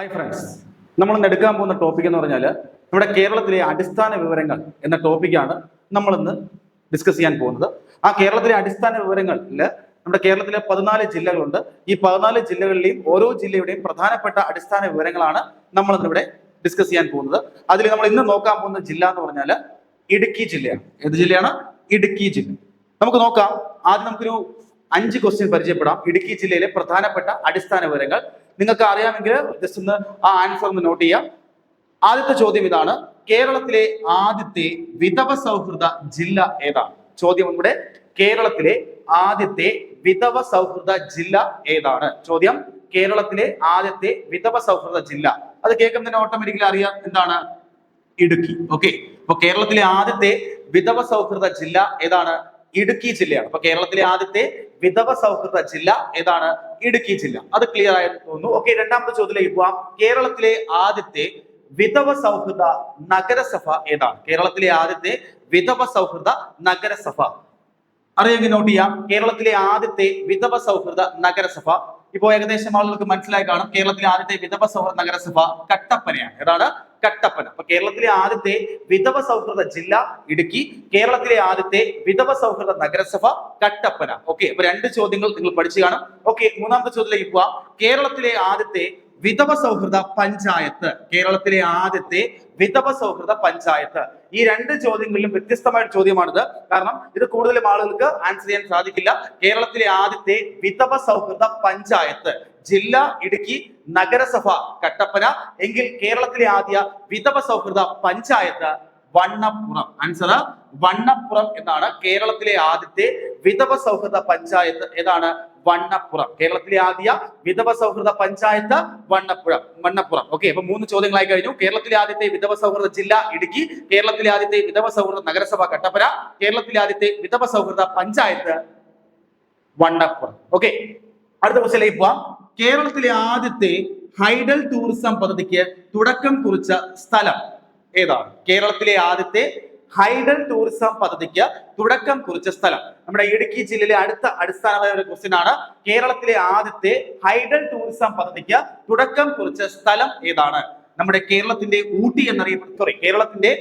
Hi friends, നമ്മളിന്ന് എടുക്കാൻ പോകുന്ന ടോപ്പിക് എന്ന് പറഞ്ഞാൽ നമ്മുടെ കേരളത്തിലെ അടിസ്ഥാന വിവരങ്ങൾ എന്ന ടോപ്പിക്കാണ് നമ്മളിന്ന് ഡിസ്കസ് ചെയ്യാൻ പോകുന്നത്. ആ കേരളത്തിലെ അടിസ്ഥാന വിവരങ്ങളിൽ നമ്മുടെ കേരളത്തിലെ 14 ജില്ലകളുണ്ട്. ഈ 14 ജില്ലകളിലെയും ഓരോ ജില്ലയുടെയും പ്രധാനപ്പെട്ട അടിസ്ഥാന വിവരങ്ങളാണ് നമ്മളിന്ന് ഇവിടെ ഡിസ്കസ് ചെയ്യാൻ പോകുന്നത്. അതിൽ നമ്മൾ ഇന്ന് നോക്കാൻ പോകുന്ന ജില്ല എന്ന് പറഞ്ഞാൽ ഇടുക്കി ജില്ലയാണ്. ഏത് ജില്ലയാണ്? ഇടുക്കി ജില്ല. നമുക്ക് നോക്കാം. ആദ്യം നമുക്കൊരു 5 ക്വസ്റ്റ്യൻ പരിചയപ്പെടാം. ഇടുക്കി ജില്ലയിലെ പ്രധാനപ്പെട്ട അടിസ്ഥാന വിവരങ്ങൾ നിങ്ങൾക്ക് അറിയാമെങ്കിൽ ജസ്റ്റ് ഒന്ന് ആ ആൻസർ ഒന്ന് നോട്ട് ചെയ്യാം. ആദ്യത്തെ ചോദ്യം ഇതാണ്: കേരളത്തിലെ ആദ്യത്തെ വിധവ സൗഹൃദ ജില്ല ഏതാണ്? ചോദ്യം നമ്മുടെ കേരളത്തിലെ ആദ്യത്തെ വിധവ സൗഹൃദ ജില്ല ഏതാണ്? ചോദ്യം കേരളത്തിലെ ആദ്യത്തെ വിധവ സൗഹൃദ ജില്ല. അത് കേൾക്കുമ്പോൾ തന്നെ ഓട്ടോമാറ്റിക്കലി അറിയാം എന്താണ്? ഇടുക്കി. ഓക്കെ, അപ്പൊ കേരളത്തിലെ ആദ്യത്തെ വിധവ സൗഹൃദ ജില്ല ഏതാണ്? ഇടുക്കി ജില്ലയാണ്. അപ്പൊ കേരളത്തിലെ ആദ്യത്തെ വിധവ സൗഹൃദ ജില്ല ഏതാണ്? ഇടുക്കി ജില്ല. അത് ക്ലിയർ ആയി തോന്നുന്നു. ഓക്കെ, രണ്ടാമത്തെ ചോദ്യത്തിലേക്ക് പോവാം. കേരളത്തിലെ ആദ്യത്തെ വിധവ സൗഹൃദ നഗരസഭ ഏതാണ്? കേരളത്തിലെ ആദ്യത്തെ വിധവ സൗഹൃദ നഗരസഭ അറിയെങ്കിൽ നോട്ട് ചെയ്യാം. കേരളത്തിലെ ആദ്യത്തെ വിധവ സൗഹൃദ നഗരസഭ ഇപ്പോ ഏകദേശം ആളുകൾക്ക് മനസ്സിലായി കാണും. കേരളത്തിലെ ആദ്യത്തെ വിധവ സൗഹൃദ നഗരസഭ കട്ടപ്പനയാണ്. ഏതാണ്? കട്ടപ്പന. അപ്പൊ കേരളത്തിലെ ആദ്യത്തെ വിധവ സൗഹൃദ ജില്ല ഇടുക്കി, കേരളത്തിലെ ആദ്യത്തെ വിധവ സൗഹൃദ നഗരസഭ കട്ടപ്പന. ഓക്കെ, അപ്പൊ 2 ചോദ്യങ്ങൾ നിങ്ങൾ പഠിച്ചു കാണും. ഓക്കെ, മൂന്നാമത്തെ ചോദ്യത്തിലേക്ക് പോവാം. കേരളത്തിലെ ആദ്യത്തെ വിധവ സൗഹൃദ പഞ്ചായത്ത്. കേരളത്തിലെ ആദ്യത്തെ വിധവ സൗഹൃദ പഞ്ചായത്ത്. ഈ 2 ചോദ്യങ്ങളിലും വ്യത്യസ്തമായ ചോദ്യമാണിത്. കാരണം ഇത് കൂടുതലും ആളുകൾക്ക് ആൻസർ ചെയ്യാൻ സാധിക്കില്ല. കേരളത്തിലെ ആദ്യത്തെ വിധവ സൗഹൃദ പഞ്ചായത്ത് ജില്ല ഇടുക്കി, നഗരസഭ കട്ടപ്പന. എങ്കിൽ കേരളത്തിലെ ആദ്യ വിധവ സൗഹൃദ പഞ്ചായത്ത് വണ്ണപ്പുറം. ആൻസർ വണ്ണപ്പുറം എന്നാണ്. കേരളത്തിലെ ആദ്യത്തെ വിധവ സൗഹൃദ പഞ്ചായത്ത് ഏതാണ്? വണ്ണപ്പുറം. കേരളത്തിലെ ആദ്യ വിധവ സൗഹൃദ പഞ്ചായത്ത് വണ്ണപ്പുറം. ഓക്കെ, അപ്പൊ 3 ചോദ്യങ്ങളായി കഴിഞ്ഞു. കേരളത്തിലെ ആദ്യത്തെ വിധവ സൗഹൃദ ജില്ല ഇടുക്കി, കേരളത്തിലെ ആദ്യത്തെ വിധവ സൗഹൃദ നഗരസഭ കട്ടപ്പന, കേരളത്തിലെ ആദ്യത്തെ വിധവ സൗഹൃദ പഞ്ചായത്ത് വണ്ണപ്പുറം. ഓക്കെ, അടുത്ത ക്വസ്റ്റ്യനിലേക്ക് പോവാം. കേരളത്തിലെ ആദ്യത്തെ ഹൈഡൽ ടൂറിസം പദ്ധതിക്ക് തുടക്കം കുറിച്ച സ്ഥലം ഏതാണ്? കേരളത്തിലെ ആദ്യത്തെ ഹൈഡൽ ടൂറിസം പദ്ധതിക്ക് തുടക്കം കുറിച്ച സ്ഥലം നമ്മുടെ ഇടുക്കി ജില്ലയിലെ അടുത്ത അടിസ്ഥാനമായ ഒരു ക്വസ്റ്റ്യൻ ആണ്. കേരളത്തിലെ ആദ്യത്തെ ഹൈഡൽ ടൂറിസം പദ്ധതിക്ക് തുടക്കം കുറിച്ച സ്ഥലം ഏതാണ്? നമ്മുടെ കേരളത്തിന്റെ ഊട്ടി എന്നറിയപ്പെടുന്ന കേരളത്തിന്റെ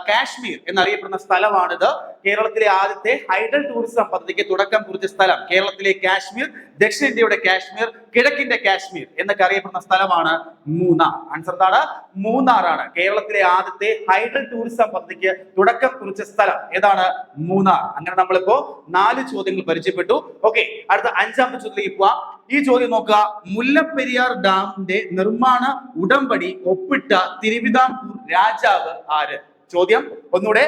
കാശ്മീർ എന്നറിയപ്പെടുന്ന സ്ഥലമാണിത്. കേരളത്തിലെ ആദ്യത്തെ ഹൈഡൽ ടൂറിസം പദ്ധതിക്ക് തുടക്കം കുറിച്ച സ്ഥലം കേരളത്തിലെ കാശ്മീർ, ദക്ഷിണേന്ത്യയുടെ കാശ്മീർ, കിഴക്കിന്റെ കാശ്മീർ എന്നൊക്കെ അറിയപ്പെടുന്ന സ്ഥലമാണ് മൂന്നാർ. ആൻസർ എന്താണ്? മൂന്നാറാണ്. കേരളത്തിലെ ആദ്യത്തെ ഹൈഡൽ ടൂറിസം പദ്ധതിക്ക് തുടക്കം കുറിച്ച സ്ഥലം ഏതാണ്? മൂന്നാർ. അങ്ങനെ നമ്മളിപ്പോ 4 ചോദ്യങ്ങൾ പരിചയപ്പെട്ടു. ഓക്കെ, അടുത്ത 5ാമത്തെ ചോദ്യത്തിലേക്ക് പോവാം. ഈ ചോദ്യം നോക്കുക. മുല്ലപ്പെരിയാർ ഡാമിന്റെ നിർമ്മാണ ഉടമ്പടി ഒപ്പിട്ട തിരുവിതാംകൂർ രാജാവ് ആര്? ചോദ്യം ഒന്നുകൂടെ.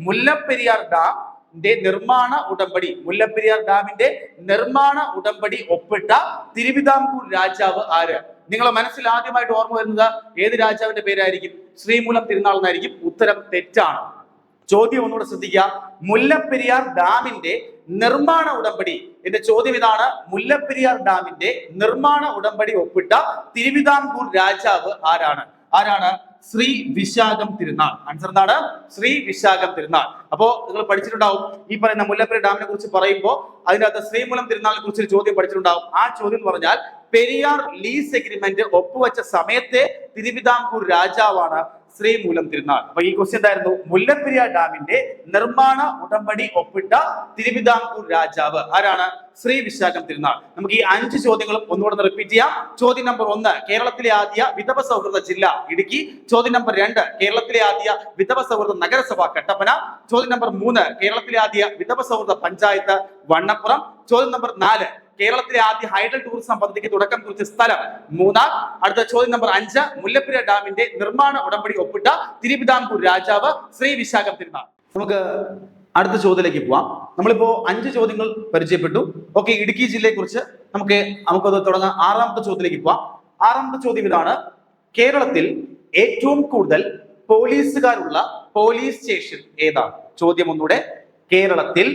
മുല്ലപ്പെരിയാർ ഡാമിന്റെ നിർമ്മാണ ഉടമ്പടി, മുല്ലപ്പെരിയാർ ഡാമിന്റെ നിർമ്മാണ ഉടമ്പടി ഒപ്പിട്ട തിരുവിതാംകൂർ രാജാവ് ആര്? നിങ്ങളെ മനസ്സിൽ ആദ്യമായിട്ട് ഓർമ്മ വരുന്നത് ഏത് രാജാവിന്റെ പേരായിരിക്കും? ശ്രീമൂലം തിരുനാൾ എന്നായിരിക്കും. ഉത്തരം തെറ്റാണ്. ചോദ്യം ഒന്നുകൂടെ ശ്രദ്ധിക്കുക. മുല്ലപ്പെരിയാർ ഡാമിന്റെ നിർമ്മാണ ഉടമ്പടി. എന്റെ ചോദ്യം ഇതാണ്: മുല്ലപ്പെരിയാർ ഡാമിന്റെ നിർമ്മാണ ഉടമ്പടി ഒപ്പിട്ട തിരുവിതാംകൂർ രാജാവ് ആരാണ്? ആരാണ്? ശ്രീ വിശാഖം തിരുനാൾ. ആൻസർ എന്താണ്? ശ്രീ വിശാഖം തിരുനാൾ. അപ്പോ നിങ്ങൾ പഠിച്ചിട്ടുണ്ടാവും ഈ പറയുന്ന മുല്ലപ്പെരിയാർ ഡാമിനെ കുറിച്ച് പറയുമ്പോൾ അതിനകത്ത് ശ്രീമൂലം തിരുനാളിനെ കുറിച്ച് ഒരു ചോദ്യം പഠിച്ചിട്ടുണ്ടാവും. ആ ചോദ്യം എന്ന് പറഞ്ഞാൽ പെരിയാർ ലീസ് എഗ്രിമെന്റ് ഒപ്പുവെച്ച സമയത്തെ തിരുവിതാംകൂർ രാജാവാണ് ശ്രീമൂലം തിരുനാൾ. അപ്പൊ ഈ ക്വസ്റ്റ്യൻ എന്തായിരുന്നു? മുല്ലപ്പെരിയാർ ഡാമിന്റെ നിർമ്മാണ ഉടമ്പടി ഒപ്പിട്ട തിരുവിതാംകൂർ രാജാവ് ആരാണ്? ശ്രീ വിശാഖം തിരുനാൾ. നമുക്ക് ഈ 5 ചോദ്യങ്ങളും ഒന്നുകൂടെ റിപ്പീറ്റ് ചെയ്യാം. ചോദ്യം നമ്പർ 1, കേരളത്തിലെ ആദ്യ വിധവ സൗഹൃദ ജില്ല ഇടുക്കി. ചോദ്യം നമ്പർ 2, കേരളത്തിലെ ആദ്യ വിധവ സൗഹൃദ നഗരസഭ കട്ടപ്പന. ചോദ്യം നമ്പർ 3, കേരളത്തിലെ ആദ്യ വിധവ സൗഹൃദ പഞ്ചായത്ത് വണ്ണപ്പുറം. ചോദ്യം നമ്പർ 4, കേരളത്തിലെ ആദ്യ ഹൈഡൽ ടൂറിസം പദ്ധതിക്ക് തുടക്കം കുറിച്ച സ്ഥലം മൂന്നാർ. അടുത്ത ചോദ്യം നമ്പർ 5, മുല്ലപ്പെരിയാർ ഡാമിന്റെ നിർമ്മാണ ഉടമ്പടി ഒപ്പിട്ട തിരുവിതാംകൂർ രാജാവ് ശ്രീ വിശാഖം തിരുനാൾ. നമുക്ക് അടുത്ത ചോദ്യത്തിലേക്ക് പോവാം. നമ്മളിപ്പോ 5 ചോദ്യങ്ങൾ പരിചയപ്പെട്ടു. ഓക്കെ, ഇടുക്കി ജില്ലയെ കുറിച്ച് നമുക്കത് തുടങ്ങാം. 6ാമത്തെ ചോദ്യത്തിലേക്ക് പോവാം. 6ാമത്തെ ചോദ്യം ഇതാണ്: കേരളത്തിൽ ഏറ്റവും കൂടുതൽ പോലീസുകാരുള്ള പോലീസ് സ്റ്റേഷൻ ഏതാണ്? ചോദ്യം ഒന്നുകൂടെ. കേരളത്തിൽ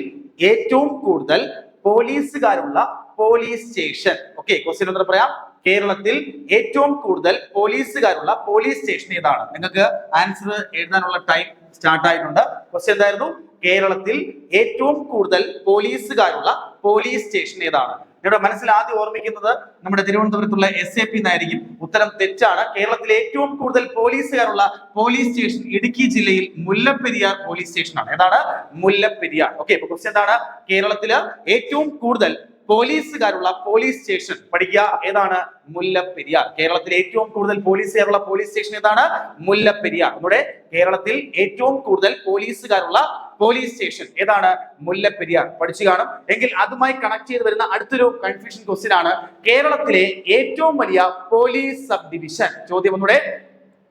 ഏറ്റവും കൂടുതൽ പോലീസുകാരുള്ള പോലീസ് സ്റ്റേഷൻ. ഓക്കെ, ക്വസ്റ്റ്യൻ ഉത്തരം പറയാം. കേരളത്തിൽ ഏറ്റവും കൂടുതൽ പോലീസുകാരുള്ള പോലീസ് സ്റ്റേഷൻ ഏതാണ്? നിങ്ങൾക്ക് ആൻസർ എഴുതാനുള്ള ടൈം സ്റ്റാർട്ട് ആയിട്ടുണ്ട്. ക്വസ്റ്റ്യൻ എന്തായിരുന്നു? കേരളത്തിൽ ഏറ്റവും കൂടുതൽ പോലീസുകാരുള്ള പോലീസ് സ്റ്റേഷൻ ഏതാണ്? ഇവിടെ മനസ്സിൽ ആദ്യം ഓർമ്മിക്കുന്നത് നമ്മുടെ തിരുവനന്തപുരത്തുള്ള SAP എന്നായിരിക്കും. ഉത്തരം തെറ്റാണ്. കേരളത്തിലെ ഏറ്റവും കൂടുതൽ പോലീസുകാരുള്ള പോലീസ് സ്റ്റേഷൻ ഇടുക്കി ജില്ലയിൽ മുല്ലപ്പെരിയാർ പോലീസ് സ്റ്റേഷനാണ്. ഏതാണ്? മുല്ലപ്പെരിയാർ. ഓക്കെ, അപ്പൊ ക്വസ്റ്റ്യൻ എന്താണ്? കേരളത്തില് ഏറ്റവും കൂടുതൽ പോലീസുകാരുള്ള പോലീസ് സ്റ്റേഷൻ പഠിക്കുക. ഏതാണ്? മുല്ലപ്പെരിയാർ. കേരളത്തിൽ ഏറ്റവും കൂടുതൽ പോലീസുകാരുള്ള പോലീസ് സ്റ്റേഷൻ ഏതാണ്? മുല്ലപ്പെരിയാർ. നമ്മുടെ കേരളത്തിൽ ഏറ്റവും കൂടുതൽ പോലീസുകാരുള്ള പോലീസ് സ്റ്റേഷൻ ഏതാണ്? മുല്ലപ്പെരിയാർ. പഠിച്ചു കാണും. എങ്കിൽ അതുമായി കണക്ട് ചെയ്ത് വരുന്ന അടുത്തൊരു കൺഫ്യൂഷൻ ക്വസ്റ്റ്യൻ ആണ് കേരളത്തിലെ ഏറ്റവും വലിയ പോലീസ് സബ് ഡിവിഷൻ. ചോദ്യം ഒന്നുകൂടെ,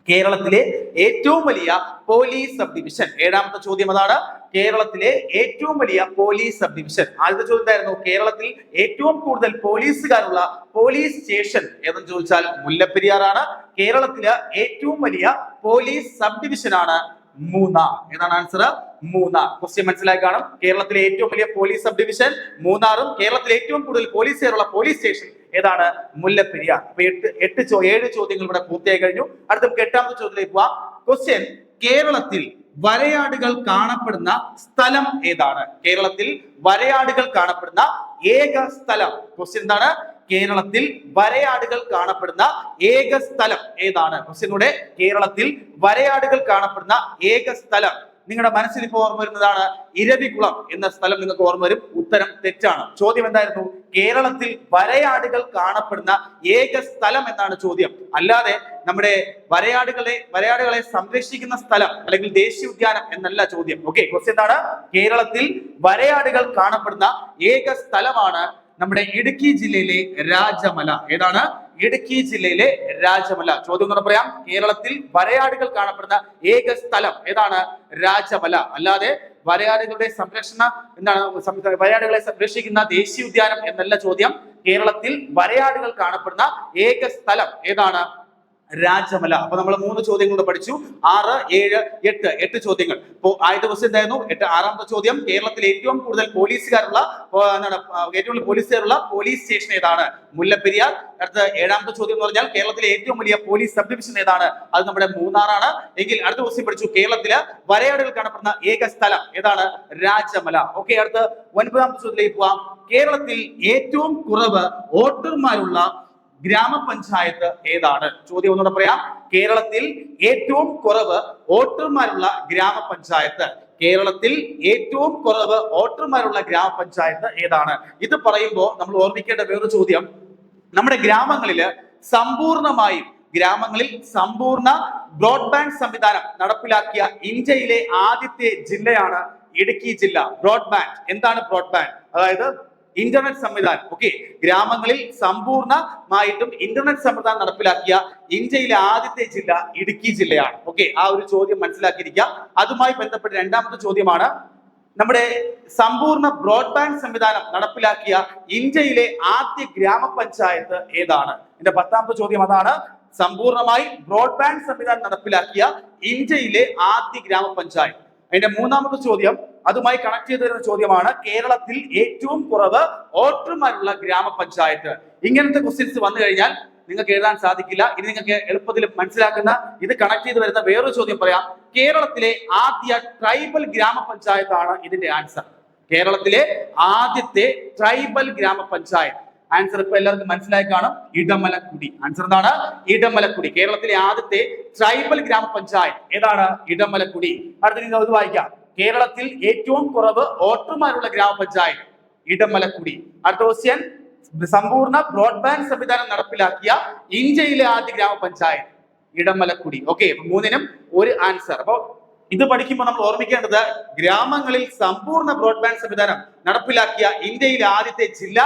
കേരളത്തിലെ ഏറ്റവും വലിയ പോലീസ് സബ് ഡിവിഷൻ. ഏഴാമത്തെ ചോദ്യം അതാണ്, കേരളത്തിലെ ഏറ്റവും വലിയ പോലീസ് സബ് ഡിവിഷൻ. ആദ്യത്തെ ചോദ്യം എന്തായിരുന്നു? കേരളത്തിൽ ഏറ്റവും കൂടുതൽ പോലീസുകാരുള്ള പോലീസ് സ്റ്റേഷൻ ഏതെന്ന് ചോദിച്ചാൽ മുല്ലപ്പെരിയാറാണ്. കേരളത്തിലെ ഏറ്റവും വലിയ പോലീസ് സബ് ഡിവിഷൻ ആണ് മൂന്നാർ. ഏതാണ് ആൻസർ? മൂന്നാർ. ക്വസ്റ്റ്യൻ മനസ്സിലായി കാണും. കേരളത്തിലെ ഏറ്റവും വലിയ പോലീസ് സബ് ഡിവിഷൻ മൂന്നാറും കേരളത്തിലെ ഏറ്റവും കൂടുതൽ പോലീസുകാരുള്ള പോലീസ് സ്റ്റേഷൻ ഏതാണ്? മുല്ലപ്പെരിയാർ. അപ്പൊ 7 ചോദ്യങ്ങൾ ഇവിടെ പൂർത്തിയായി കഴിഞ്ഞു. അടുത്ത നമുക്ക് 8ാമത്തെ ചോദ്യത്തിലേക്ക് പോവാം. ക്വസ്റ്റ്യൻ, കേരളത്തിൽ വരയാടുകൾ കാണപ്പെടുന്ന സ്ഥലം ഏതാണ്? കേരളത്തിൽ വരയാടുകൾ കാണപ്പെടുന്ന ഏക സ്ഥലം. ക്വസ്റ്റ്യൻ എന്താണ്? കേരളത്തിൽ വരയാടുകൾ കാണപ്പെടുന്ന ഏക സ്ഥലം ഏതാണ്? ക്വസ്റ്റ്യനൂടെ, കേരളത്തിൽ വരയാടുകൾ കാണപ്പെടുന്ന ഏക സ്ഥലം. നിങ്ങളുടെ മനസ്സിൽ ഇപ്പോൾ ഓർമ്മ വരുന്നതാണ് ഇരവികുളം എന്ന സ്ഥലം നിങ്ങൾക്ക് ഓർമ്മ വരും. ഉത്തരം തെറ്റാണ്. ചോദ്യം എന്തായിരുന്നു? കേരളത്തിൽ വരയാടുകൾ കാണപ്പെടുന്ന ഏക സ്ഥലം എന്നാണ് ചോദ്യം. അല്ലാതെ നമ്മുടെ വരയാടുകളെ സംരക്ഷിക്കുന്ന സ്ഥലം അല്ലെങ്കിൽ ദേശീയ ഉദ്യാനം എന്നല്ല ചോദ്യം. ഓക്കെ, ക്വസ്റ്റ്യൻ എന്താണ്? കേരളത്തിൽ വരയാടുകൾ കാണപ്പെടുന്ന ഏക സ്ഥലമാണ് നമ്മുടെ ഇടുക്കി ജില്ലയിലെ രാജമല. ഏതാണ്? ഇടുക്കി ജില്ലയിലെ രാജമല. ചോദ്യം എന്ന് പറയാം, കേരളത്തിൽ വരയാടുകൾ കാണപ്പെടുന്ന ഏക സ്ഥലം ഏതാണ്? രാജമല. അല്ലാതെ വരയാടുകളുടെ വരയാടുകളെ സംരക്ഷിക്കുന്ന ദേശീയ ഉദ്യാനം എന്നല്ല ചോദ്യം. കേരളത്തിൽ വരയാടുകൾ കാണപ്പെടുന്ന ഏക സ്ഥലം ഏതാണ്? രാജമല. അപ്പൊ നമ്മൾ 3 ചോദ്യങ്ങൾ പഠിച്ചു. 6, 7, 8 ചോദ്യങ്ങൾ. ഇപ്പോ ആദ്യത്തെ ക്വസ്റ്റ്യൻ എന്തായിരുന്നു? 6ാമത്തെ ചോദ്യം, കേരളത്തിൽ ഏറ്റവും കൂടുതൽ പോലീസുകാരുള്ള പോലീസ് സ്റ്റേഷൻ ഏതാണ്? മുല്ലപ്പെരിയാർ. അടുത്ത 7ാമത്തെ ചോദ്യം എന്ന് പറഞ്ഞാൽ കേരളത്തിലെ ഏറ്റവും വലിയ പോലീസ് സബ് ഡിവിഷൻ ഏതാണ്? അത് നമ്മുടെ മൂന്നാറാണ്. എങ്കിൽ അടുത്ത ക്വസ്റ്റ്യൻ പഠിച്ചു, കേരളത്തില് വരയാടുകൾ കാണപ്പെടുന്ന ഏക സ്ഥലം ഏതാണ്? രാജമല. ഓക്കെ, അടുത്ത 9ാമത്തെ ചോദ്യത്തിലേക്ക് പോവാം. കേരളത്തിൽ ഏറ്റവും കുറവ് വോട്ടർമാരുള്ള ഗ്രാമപഞ്ചായത്ത് ഏതാണ്? ചോദ്യം ഒന്നുകൂടെ പറയാം. കേരളത്തിൽ ഏറ്റവും കുറവ് വോട്ടർമാരുള്ള ഗ്രാമപഞ്ചായത്ത്. കേരളത്തിൽ ഏറ്റവും കുറവ് വോട്ടർമാരുള്ള ഗ്രാമപഞ്ചായത്ത് ഏതാണ്? ഇത് പറയുമ്പോൾ നമ്മൾ ഓർമ്മിക്കേണ്ട വേറൊരു ചോദ്യം, നമ്മുടെ ഗ്രാമങ്ങളിൽ സമ്പൂർണ്ണ ബ്രോഡ്ബാൻഡ് സംവിധാനം നടപ്പിലാക്കിയ ഇന്ത്യയിലെ ആദ്യത്തെ ജില്ലയാണ് ഇടുക്കി ജില്ല. ബ്രോഡ്ബാൻഡ് എന്താണ്? ബ്രോഡ്ബാൻഡ് അതായത് ഇന്റർനെറ്റ് സംവിധാനം. ഓക്കെ, ഗ്രാമങ്ങളിൽ സമ്പൂർണ്ണമായിട്ടും ഇന്റർനെറ്റ് സംവിധാനം നടപ്പിലാക്കിയ ഇന്ത്യയിലെ ആദ്യത്തെ ജില്ല ഇടുക്കി ജില്ലയാണ്. ഓക്കെ, ആ ഒരു ചോദ്യം മനസ്സിലാക്കിയിരിക്കുക. അതുമായി ബന്ധപ്പെട്ട 2ാമത്തെ ചോദ്യമാണ്, നമ്മുടെ സമ്പൂർണ്ണ ബ്രോഡ്ബാൻഡ് സംവിധാനം നടപ്പിലാക്കിയ ഇന്ത്യയിലെ ആദ്യ ഗ്രാമപഞ്ചായത്ത് ഏതാണ്? എന്റെ 10ാമത്തെ ചോദ്യം അതാണ്, സമ്പൂർണ്ണമായി ബ്രോഡ്ബാൻഡ് സംവിധാനം നടപ്പിലാക്കിയ ഇന്ത്യയിലെ ആദ്യ ഗ്രാമപഞ്ചായത്ത്. അതിന്റെ 3ാമത്തെ ചോദ്യം അതുമായി കണക്ട് ചെയ്ത് വരുന്ന ചോദ്യമാണ്, കേരളത്തിൽ ഏറ്റവും കുറവ് വോട്ടർമാരുള്ള ഗ്രാമപഞ്ചായത്ത്. ഇങ്ങനത്തെ ക്വസ്റ്റ്യൻസ് വന്നു കഴിഞ്ഞാൽ നിങ്ങൾക്ക് എഴുതാൻ സാധിക്കില്ല. ഇനി നിങ്ങൾക്ക് എളുപ്പത്തിൽ മനസ്സിലാക്കുന്ന ഇത് കണക്ട് ചെയ്ത് വരുന്ന വേറൊരു ചോദ്യം പറയാം. കേരളത്തിലെ ആദ്യ ട്രൈബൽ ഗ്രാമപഞ്ചായത്താണ് ഇതിന്റെ ആൻസർ. കേരളത്തിലെ ആദ്യത്തെ ട്രൈബൽ ഗ്രാമപഞ്ചായത്ത്. ആൻസർ ഇപ്പൊ എല്ലാവർക്കും മനസ്സിലായി കാണും, ഇടമലക്കുടി. ആൻസർ എന്താണ്? ഇടമലക്കുടി. കേരളത്തിലെ ആദ്യത്തെ ട്രൈബൽ ഗ്രാമപഞ്ചായത്ത് ഏതാണ്? ഇടമലക്കുടി. അടുത്ത നിങ്ങൾ ഇത് വായിക്കാം. കേരളത്തിൽ ഏറ്റവും കുറവ് വോട്ടർമാരുള്ള ഗ്രാമപഞ്ചായത്ത് ഇടമലക്കുടി. അടുത്ത ക്വസ്റ്റ്യൻ, സമ്പൂർണ്ണ ബ്രോഡ്ബാൻഡ് സംവിധാനം നടപ്പിലാക്കിയ ഇന്ത്യയിലെ ആദ്യ ഗ്രാമപഞ്ചായത്ത് ഇടമലക്കുടി. ഓക്കെ, 3നും ഒരു ആൻസർ. അപ്പൊ ഇത് പഠിക്കുമ്പോൾ നമ്മൾ ഓർമ്മിക്കേണ്ടത്, ഗ്രാമങ്ങളിൽ സമ്പൂർണ്ണ ബ്രോഡ്ബാൻഡ് സംവിധാനം നടപ്പിലാക്കിയ ഇന്ത്യയിലെ ആദ്യത്തെ ജില്ല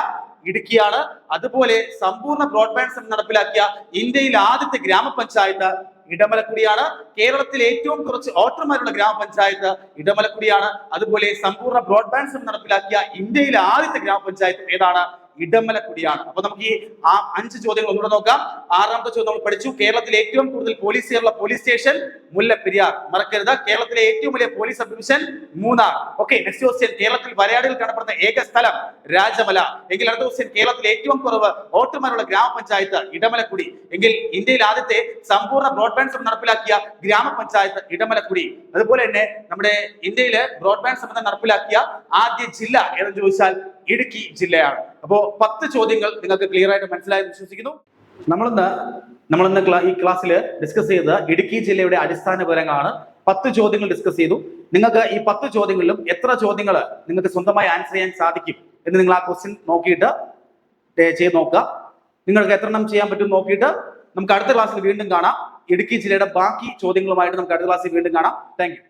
ഇടുക്കിയാണ്. അതുപോലെ സമ്പൂർണ്ണ ബ്രോഡ്ബാൻഡ് സംവിധാനം നടപ്പിലാക്കിയ ഇന്ത്യയിലെ ആദ്യത്തെ ഗ്രാമപഞ്ചായത്ത് ഇടമലക്കുടിയാണ്. കേരളത്തിൽ ഏറ്റവും കുറച്ച് വോട്ടർമാരുള്ള ഗ്രാമപഞ്ചായത്ത് ഇടമലക്കുടിയാണ്. അതുപോലെ സമ്പൂർണ്ണ ബ്രോഡ്ബാൻഡ് സംവിധാനം നടപ്പിലാക്കിയ ഇന്ത്യയിലെ ആദ്യത്തെ ഗ്രാമപഞ്ചായത്ത് ഏതാണ്? ഇടമലക്കുടിയാണ്. അപ്പൊ നമുക്ക് ഈ 5 ചോദ്യങ്ങൾ ഒന്നുകൂടെ നോക്കാം. 6ാമത്തെ ചോദ്യം നമ്മൾ പഠിച്ചു, കേരളത്തിലെ ഏറ്റവും കൂടുതൽ പോലീസുകാരുള്ള പോലീസ് സ്റ്റേഷൻ മുല്ലപ്പെരിയാർ. മറക്കരുത്. കേരളത്തിലെ ഏറ്റവും വലിയ police sub division Munnar. Okay, next question, കേരളത്തിൽ വരയാടുകൾ കാണപ്പെടുന്ന ഏക സ്ഥലം രാജമല. എങ്കിൽ അടുത്ത ക്വസ്റ്റ്യൻ, കേരളത്തിലെ ഏറ്റവും കുറവ് വോട്ടർമാരുള്ള ഗ്രാമപഞ്ചായത്ത് ഇടമലക്കുടി. എങ്കിൽ ഇന്ത്യയിൽ ആദ്യത്തെ സമ്പൂർണ്ണ ബ്രോഡ്ബാൻഡ് സംവിധാനം നടപ്പിലാക്കിയ ഗ്രാമപഞ്ചായത്ത് ഇടമലക്കുടി. അതുപോലെ തന്നെ നമ്മുടെ ഇന്ത്യയിലെ ബ്രോഡ്ബാൻഡ് സംവിധാനം നടപ്പിലാക്കിയ ആദ്യ ജില്ല ഏതെന്ന് ചോദിച്ചാൽ ഇടുക്കി ജില്ലയാണ്. അപ്പോൾ 10 ചോദ്യങ്ങൾ നിങ്ങൾക്ക് ക്ലിയർ ആയിട്ട് മനസ്സിലായെന്ന് വിശ്വസിക്കുന്നു. നമ്മളിന്ന് ഈ ക്ലാസ്സിൽ ഡിസ്കസ് ചെയ്തത് ഇടുക്കി ജില്ലയുടെ അടിസ്ഥാന വിവരങ്ങളാണ്. 10 ചോദ്യങ്ങൾ ഡിസ്കസ് ചെയ്തു. നിങ്ങൾക്ക് ഈ 10 ചോദ്യങ്ങളിലും എത്ര ചോദ്യങ്ങൾ നിങ്ങൾക്ക് സ്വന്തമായി ആൻസർ ചെയ്യാൻ സാധിക്കും എന്ന് നിങ്ങൾ ആ ക്വസ്റ്റ്യൻ നോക്കിയിട്ട് ചെയ്ത് നോക്കുക. നിങ്ങൾക്ക് എത്രണ്ണം ചെയ്യാൻ പറ്റും നോക്കിയിട്ട് നമുക്ക് അടുത്ത ക്ലാസ്സിൽ വീണ്ടും കാണാം. ഇടുക്കി ജില്ലയുടെ ബാക്കി ചോദ്യങ്ങളുമായിട്ട് നമുക്ക് അടുത്ത ക്ലാസ്സിൽ വീണ്ടും കാണാം. Thank you.